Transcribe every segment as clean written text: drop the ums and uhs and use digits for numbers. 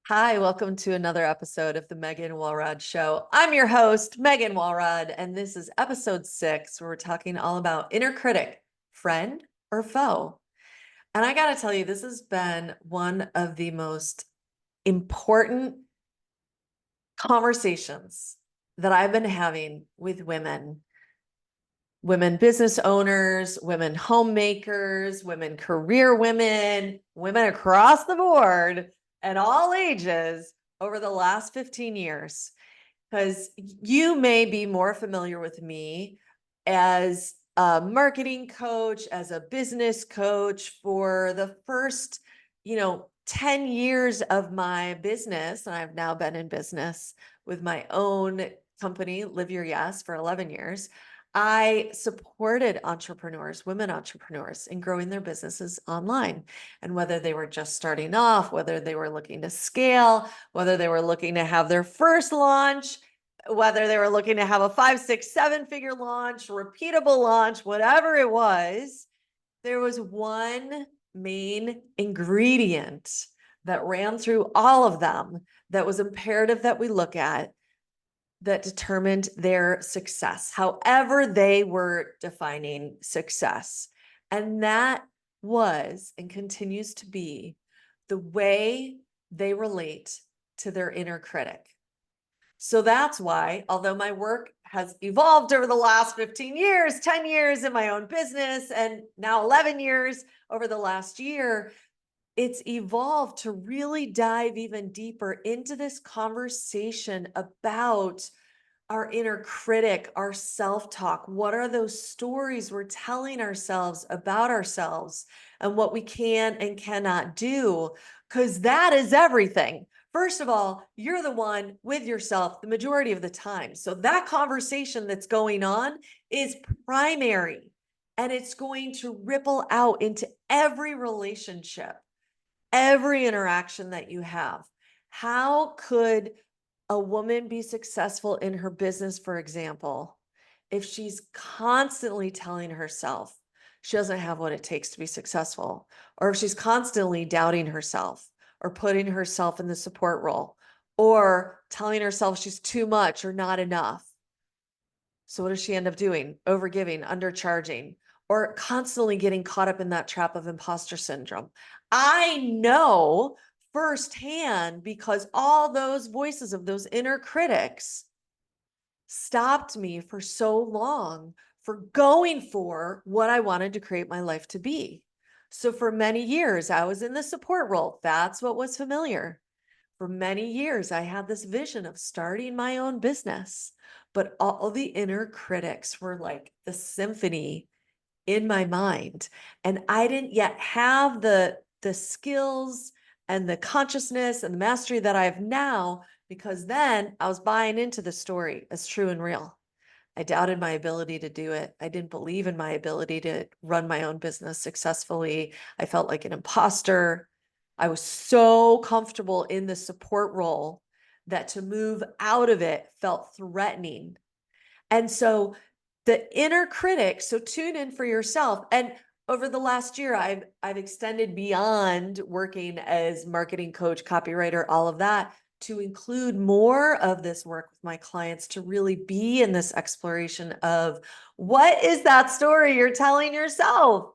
Hi, welcome to another episode of the Megan Walrod Show. I'm your host, Megan Walrod, and this is episode 6, where we're talking all about inner critic, friend or foe. And I got to tell you, this has been one of the most important conversations that I've been having with women business owners, women homemakers, women career women, women across the board at all ages over the last 15 years. Because you may be more familiar with me as a marketing coach, as a business coach for the first, 10 years of my business. And I've now been in business with my own company, Live Your Yes, for 11 years. I supported entrepreneurs, women entrepreneurs, in growing their businesses online. And whether they were just starting off, whether they were looking to scale, whether they were looking to have their first launch, whether they were looking to have a 5, 6, 7-figure launch, repeatable launch, whatever it was, there was one main ingredient that ran through all of them that was imperative that we look at, that determined their success, however they were defining success. And that was and continues to be the way they relate to their inner critic. So that's why, although my work has evolved over the last 15 years, 10 years in my own business, and now 11 years over the last year, it's evolved to really dive even deeper into this conversation about our inner critic, our self-talk. What are those stories we're telling ourselves about ourselves and what we can and cannot do? Because that is everything. First of all, you're the one with yourself the majority of the time. So that conversation that's going on is primary, and it's going to ripple out into every relationship, every interaction that you have. How could a woman be successful in her business, for example, if she's constantly telling herself she doesn't have what it takes to be successful, or if she's constantly doubting herself or putting herself in the support role, or telling herself she's too much or not enough? So what does she end up doing? Overgiving, undercharging, or constantly getting caught up in that trap of imposter syndrome. I know firsthand, because all those voices of those inner critics stopped me for so long for going for what I wanted to create my life to be. So for many years, I was in the support role. That's what was familiar. For many years, I had this vision of starting my own business, but all the inner critics were like the symphony in my mind. And I didn't yet have the skills and the consciousness and the mastery that I have now, because then I was buying into the story as true and real. I doubted my ability to do it. I didn't believe in my ability to run my own business successfully. I felt like an imposter. I was so comfortable in the support role that to move out of it felt threatening. And so the inner critic, so tune in for yourself. And over the last year, I've extended beyond working as marketing coach, copywriter, all of that, to include more of this work with my clients, to really be in this exploration of what is that story you're telling yourself?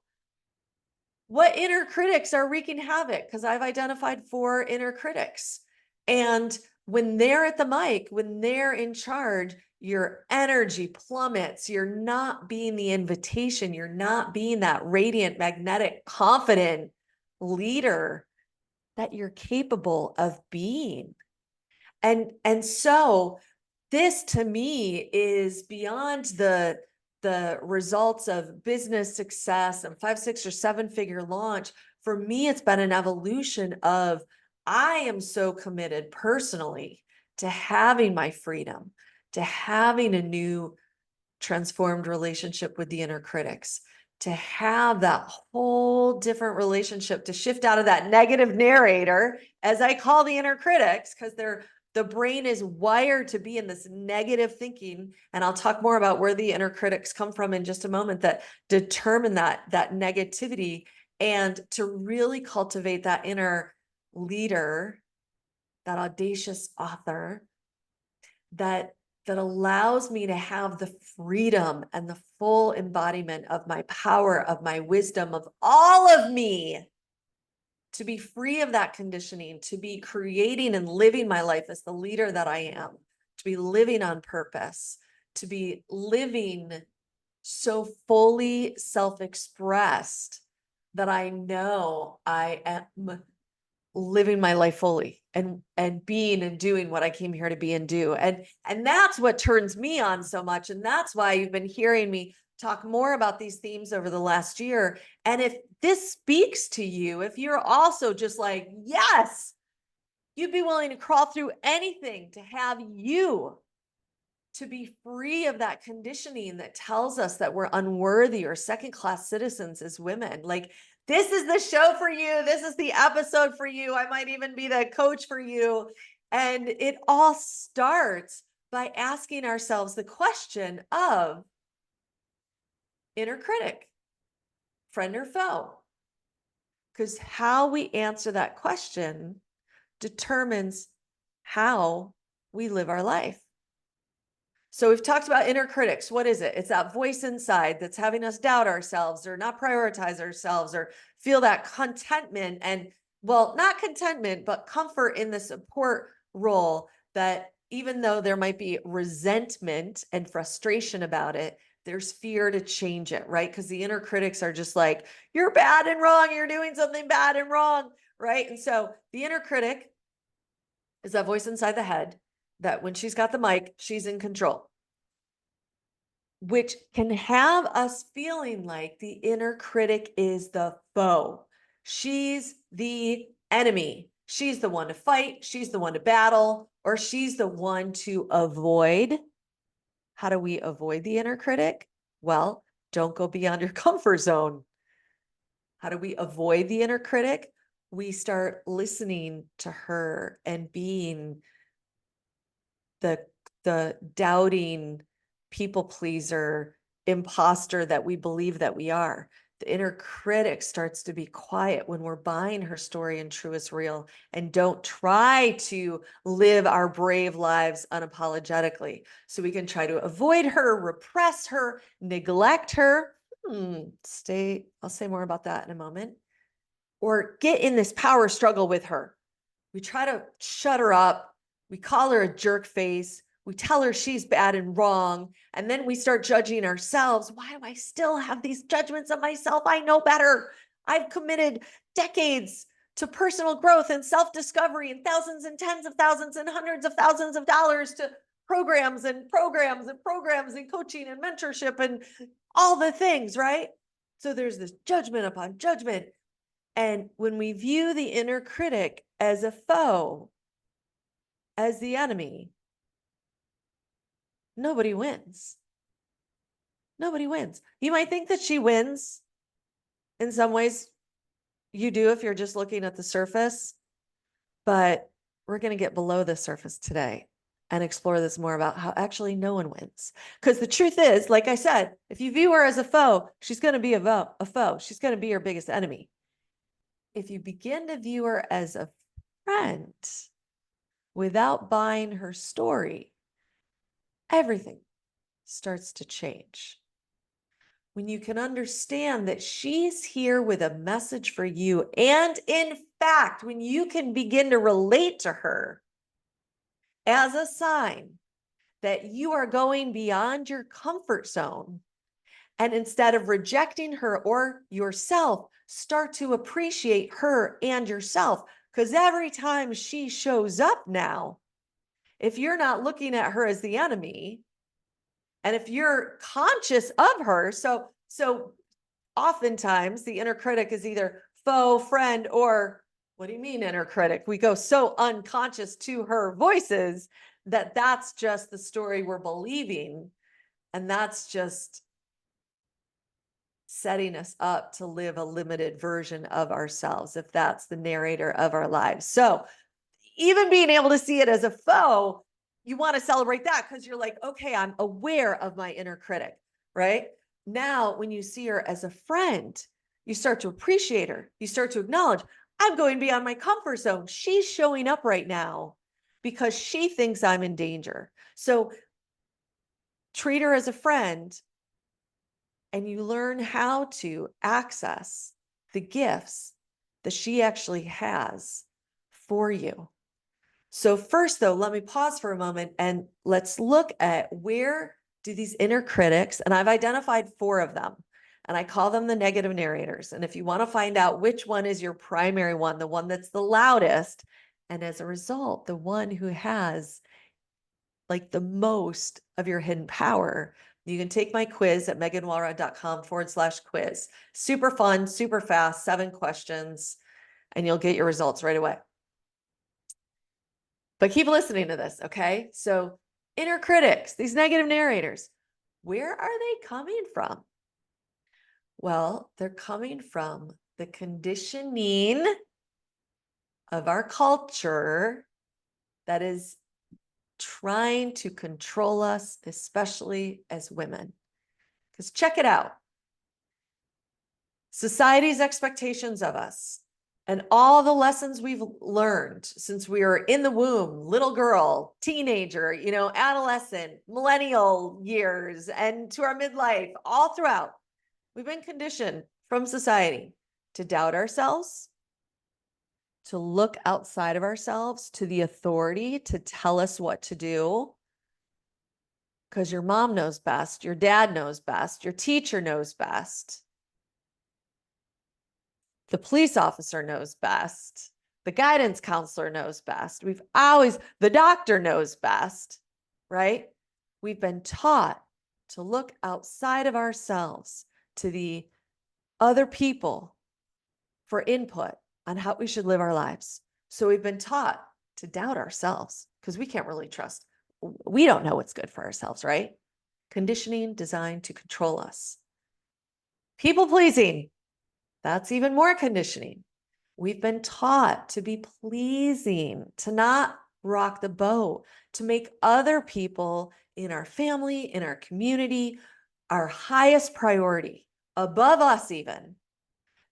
What inner critics are wreaking havoc? Because I've identified 4 inner critics. And when they're at the mic, when they're in charge, your energy plummets. You're not being the invitation. You're not being that radiant, magnetic, confident leader that you're capable of being. And so this, to me, is beyond the results of business success and 5, 6, or 7-figure launch. For me, it's been an evolution of, I am so committed personally to having my freedom, to having a new transformed relationship with the inner critics, to have that whole different relationship, to shift out of that negative narrator, as I call the inner critics, because the brain is wired to be in this negative thinking. And I'll talk more about where the inner critics come from in just a moment, that determine that negativity, and to really cultivate that inner leader that audacious author that allows me to have the freedom and the full embodiment of my power, of my wisdom, of all of me, to be free of that conditioning, to be creating and living my life as the leader that I am, to be living on purpose, to be living so fully self-expressed that I know I am living my life fully and being and doing what I came here to be and do. And that's what turns me on so much. And that's why you've been hearing me talk more about these themes over the last year. And if this speaks to you, if you're also just like, yes, you'd be willing to crawl through anything to have you, to be free of that conditioning that tells us that we're unworthy or second-class citizens as women. Like, this is the show for you. This is the episode for you. I might even be the coach for you. And it all starts by asking ourselves the question of inner critic, friend or foe. Because how we answer that question determines how we live our life. So we've talked about inner critics. What is it? It's that voice inside that's having us doubt ourselves or not prioritize ourselves or feel that contentment and, well, not contentment, but comfort in the support role, that even though there might be resentment and frustration about it, there's fear to change it, right? Because the inner critics are just like, you're bad and wrong. You're doing something bad and wrong, right? And so the inner critic is that voice inside the head that when she's got the mic, she's in control, which can have us feeling like the inner critic is the foe. She's the enemy. She's the one to fight. She's the one to battle, or she's the one to avoid. How do we avoid the inner critic? Well, don't go beyond your comfort zone. How do we avoid the inner critic? We start listening to her and being the doubting people pleaser imposter that we believe that we are. The inner critic starts to be quiet when we're buying her story and true is real and don't try to live our brave lives unapologetically. So we can try to avoid her, repress her, neglect her. I'll say more about that in a moment. Or get in this power struggle with her. We try to shut her up. We call her a jerk face. We tell her she's bad and wrong. And then we start judging ourselves. Why do I still have these judgments of myself? I know better. I've committed decades to personal growth and self-discovery and thousands and tens of thousands and hundreds of thousands of dollars to programs and programs and programs and coaching and mentorship and all the things, right? So there's this judgment upon judgment. And when we view the inner critic as a foe, as the enemy, nobody wins. Nobody wins. You might think that she wins. In some ways, you do if you're just looking at the surface. But we're going to get below the surface today and explore this more about how actually no one wins. Because the truth is, like I said, if you view her as a foe, she's going to be a foe. She's going to be your biggest enemy. If you begin to view her as a friend without buying her story, everything starts to change. When you can understand that she's here with a message for you. And in fact, when you can begin to relate to her as a sign that you are going beyond your comfort zone, and instead of rejecting her or yourself, start to appreciate her and yourself. Because every time she shows up now, if you're not looking at her as the enemy, and if you're conscious of her, so oftentimes the inner critic is either foe, friend, or what do you mean inner critic? We go so unconscious to her voices that that's just the story we're believing. And that's just setting us up to live a limited version of ourselves, if that's the narrator of our lives. So even being able to see it as a foe, you want to celebrate that because you're like, okay, I'm aware of my inner critic, right? Now, when you see her as a friend, you start to appreciate her. You start to acknowledge, I'm going beyond my comfort zone. She's showing up right now because she thinks I'm in danger. So treat her as a friend, and you learn how to access the gifts that she actually has for you. So first though, let me pause for a moment and let's look at where do these inner critics, and I've identified 4 of them, and I call them the negative narrators. And if you want to find out which one is your primary one, the one that's the loudest, and as a result, the one who has like the most of your hidden power, you can take my quiz at meganwalrod.com/quiz. Super fun, super fast, 7 questions, and you'll get your results right away. But keep listening to this, okay? So inner critics, these negative narrators, where are they coming from? Well, they're coming from the conditioning of our culture that is trying to control us, especially as women. Because check it out. Society's expectations of us and all the lessons we've learned since we were in the womb, little girl, teenager, adolescent, millennial years, and to our midlife, all throughout, we've been conditioned from society to doubt ourselves, to look outside of ourselves to the authority to tell us what to do. Because your mom knows best, your dad knows best, your teacher knows best. The police officer knows best. The guidance counselor knows best. The doctor knows best, right? We've been taught to look outside of ourselves to the other people for input on how we should live our lives. So we've been taught to doubt ourselves because we can't really trust. We don't know what's good for ourselves, right? Conditioning designed to control us. People pleasing. That's even more conditioning. We've been taught to be pleasing, to not rock the boat, to make other people in our family, in our community, our highest priority, above us even,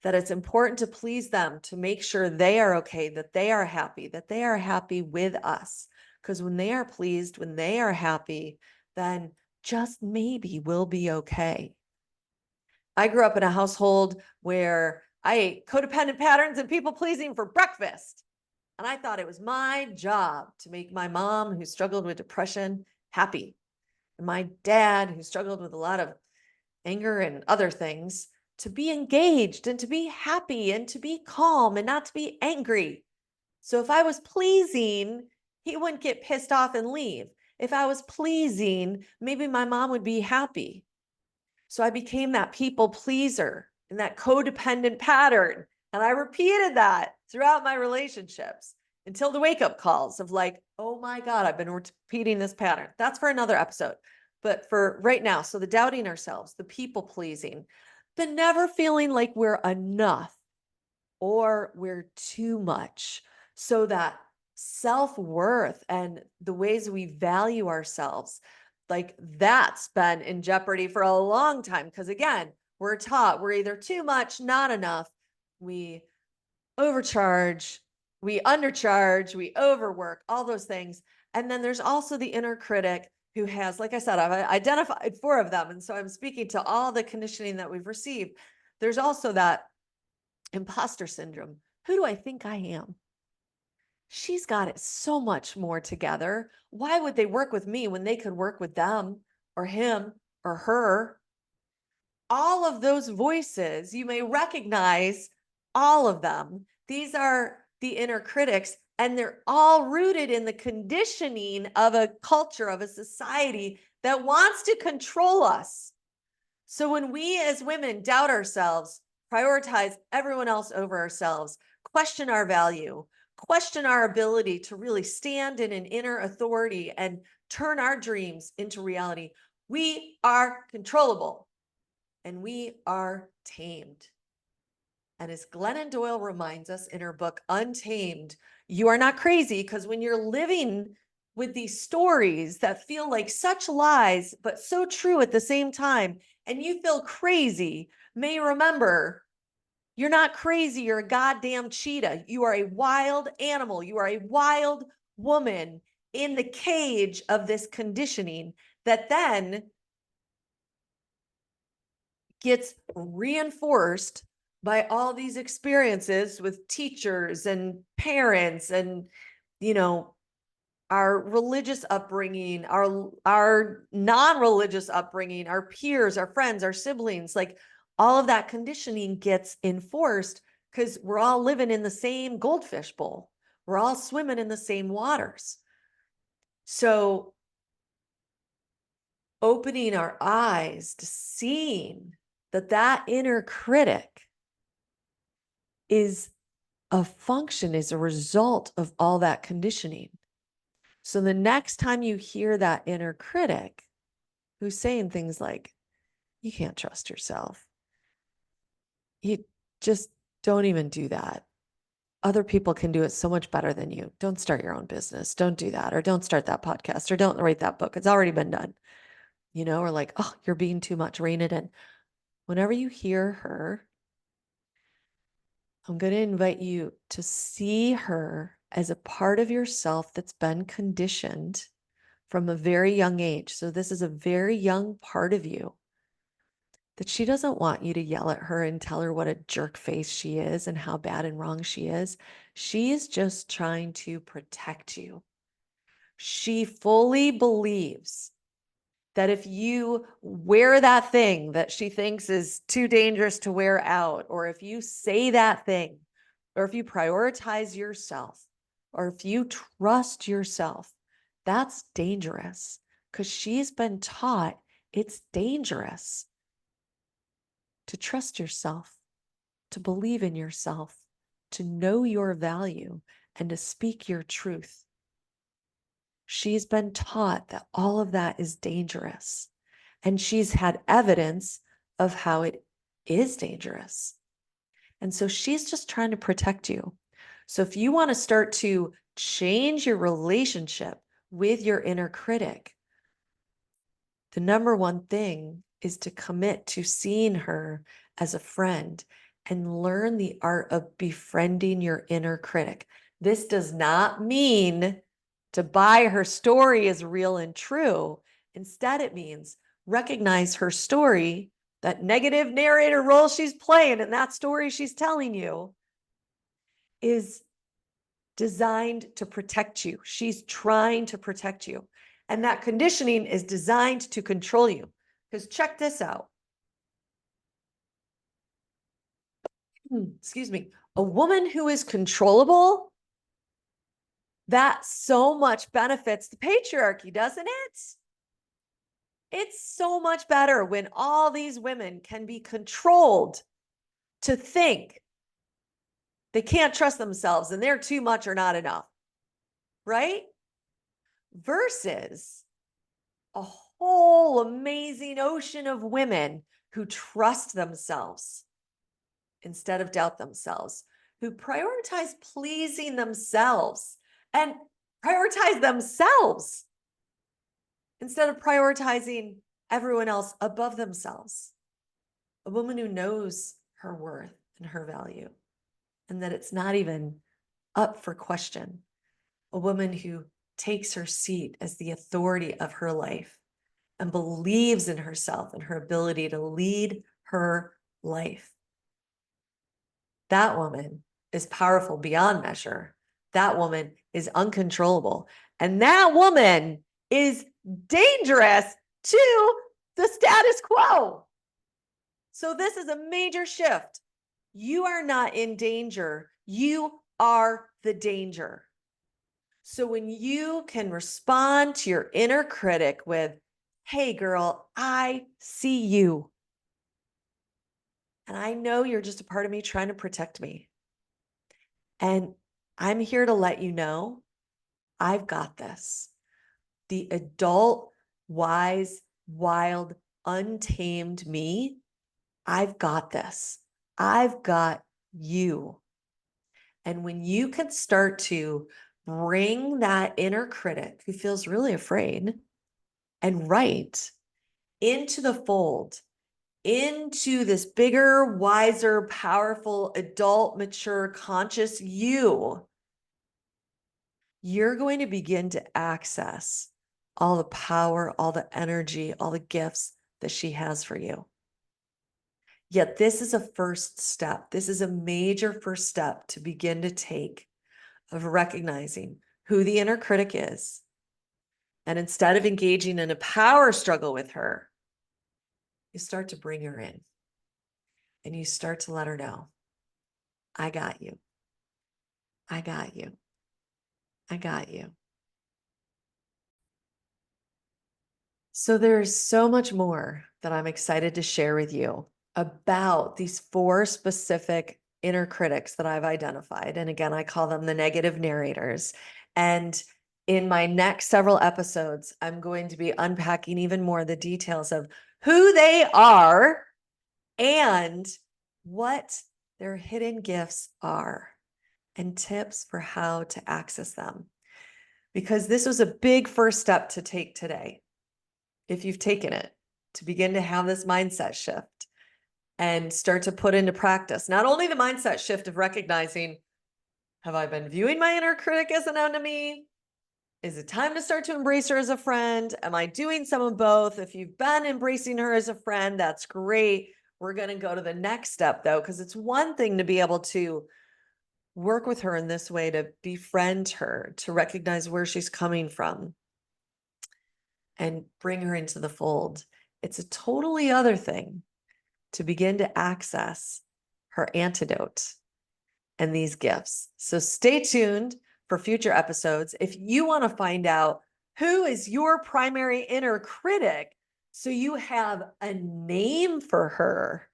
that it's important to please them, to make sure they are okay, that they are happy with us. Because when they are pleased, when they are happy, then just maybe we'll be okay. I grew up in a household where I ate codependent patterns and people pleasing for breakfast. And I thought it was my job to make my mom, who struggled with depression, happy. And my dad, who struggled with a lot of anger and other things, to be engaged and to be happy and to be calm and not to be angry. So if I was pleasing, he wouldn't get pissed off and leave. If I was pleasing, maybe my mom would be happy. So I became that people pleaser and that codependent pattern. And I repeated that throughout my relationships until the wake up calls of like, oh my God, I've been repeating this pattern. That's for another episode. But for right now, so the doubting ourselves, the people pleasing, the never feeling like we're enough or we're too much. So that self-worth and the ways we value ourselves, like that's been in jeopardy for a long time. Because again, we're taught we're either too much, not enough. We overcharge, we undercharge, we overwork, all those things. And then there's also the inner critic who has, like I said, I've identified 4 of them. And so I'm speaking to all the conditioning that we've received. There's also that imposter syndrome. Who do I think I am? She's got it so much more together. Why would they work with me when they could work with them or him or her? All of those voices, you may recognize all of them. These are the inner critics, and they're all rooted in the conditioning of a culture, of a society that wants to control us. So when we as women doubt ourselves, prioritize everyone else over ourselves, question our value, question our ability to really stand in an inner authority and turn our dreams into reality, we are controllable and we are tamed. And as Glennon Doyle reminds us in her book, Untamed, you are not crazy, because when you're living with these stories that feel like such lies, but so true at the same time, and you feel crazy, may remember you're not crazy. You're a goddamn cheetah. You are a wild animal. You are a wild woman in the cage of this conditioning that then gets reinforced by all these experiences with teachers and parents and, you know, our religious upbringing, our non-religious upbringing, our peers, our friends, our siblings, like all of that conditioning gets enforced because we're all living in the same goldfish bowl. We're all swimming in the same waters. So opening our eyes to seeing that inner critic is is a result of all that conditioning. So the next time you hear that inner critic who's saying things like, you can't trust yourself, you just don't even do that. Other people can do it so much better than you. Don't start your own business. Don't do that. Or don't start that podcast. Or don't write that book. It's already been done. Or like, oh, you're being too much. Rein it in. Whenever you hear her, I'm going to invite you to see her as a part of yourself that's been conditioned from a very young age. So this is a very young part of you that she doesn't want you to yell at her and tell her what a jerk face she is and how bad and wrong she is. She is just trying to protect you. She fully believes that if you wear that thing that she thinks is too dangerous to wear out, or if you say that thing, or if you prioritize yourself, or if you trust yourself, that's dangerous because she's been taught it's dangerous to trust yourself, to believe in yourself, to know your value, and to speak your truth. She's been taught that all of that is dangerous, and she's had evidence of how it is dangerous. And so she's just trying to protect you. So if you want to start to change your relationship with your inner critic, the number one thing is to commit to seeing her as a friend and learn the art of befriending your inner critic. This does not mean to buy her story as real and true. Instead, it means recognize her story, that negative narrator role she's playing in that story she's telling you is designed to protect you. She's trying to protect you. And that conditioning is designed to control you. Because check this out. Excuse me. A woman who is controllable, that so much benefits the patriarchy, doesn't it? It's so much better when all these women can be controlled to think they can't trust themselves and they're too much or not enough, right? Versus a whole amazing ocean of women who trust themselves instead of doubt themselves, who prioritize pleasing themselves and prioritize themselves instead of prioritizing everyone else above themselves. A woman who knows her worth and her value, and that it's not even up for question. A woman who takes her seat as the authority of her life and believes in herself and her ability to lead her life. That woman is powerful beyond measure. That woman is uncontrollable. And that woman is dangerous to the status quo. So this is a major shift. You are not in danger. You are the danger. So when you can respond to your inner critic with, hey, girl, I see you. And I know you're just a part of me trying to protect me. And I'm here to let you know I've got this. The adult, wise, wild, untamed me, I've got this. I've got you. And when you can start to bring that inner critic who feels really afraid and right into the fold, into this bigger, wiser, powerful, adult, mature, conscious you, you're going to begin to access all the power, all the energy, all the gifts that she has for you. Yet this is a first step. This is a major first step to begin to take of recognizing who the inner critic is. And instead of engaging in a power struggle with her, you start to bring her in and you start to let her know, I got you. I got you. I got you. So there's so much more that I'm excited to share with you about these 4 specific inner critics that I've identified. And again, I call them the negative narrators. And in my next several episodes, I'm going to be unpacking even more the details of who they are and what their hidden gifts are and tips for how to access them. Because this was a big first step to take today, if you've taken it, to begin to have this mindset shift and start to put into practice not only the mindset shift of recognizing, have I been viewing my inner critic as an enemy? Is it time to start to embrace her as a friend? Am I doing some of both? If you've been embracing her as a friend, that's great. We're going to go to the next step though, because it's one thing to be able to work with her in this way, to befriend her, to recognize where she's coming from and bring her into the fold. It's a totally other thing to begin to access her antidote and these gifts. So stay tuned for future episodes. If you want to find out who is your primary inner critic, so you have a name for her,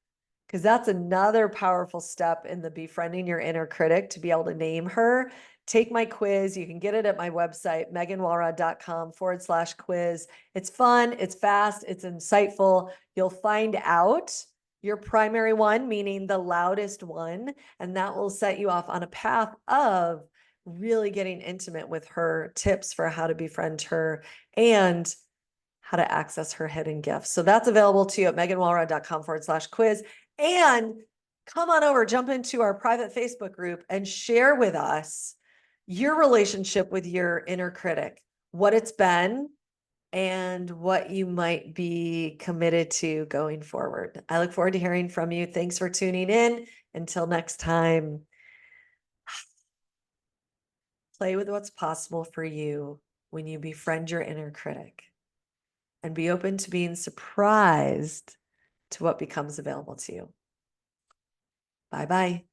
because that's another powerful step in the befriending your inner critic, to be able to name her. Take my quiz. You can get it at my website, meganwalrod.com/quiz. It's fun, it's fast, it's insightful. You'll find out your primary one, meaning the loudest one, and that will set you off on a path of really getting intimate with her, tips for how to befriend her, and how to access her hidden gifts. So that's available to you at meganwalrod.com/quiz. And come on over, jump into our private Facebook group and share with us your relationship with your inner critic, what it's been, and what you might be committed to going forward. I look forward to hearing from you. Thanks for tuning in. Until next time, play with what's possible for you when you befriend your inner critic, and be open to being surprised to what becomes available to you. Bye-bye.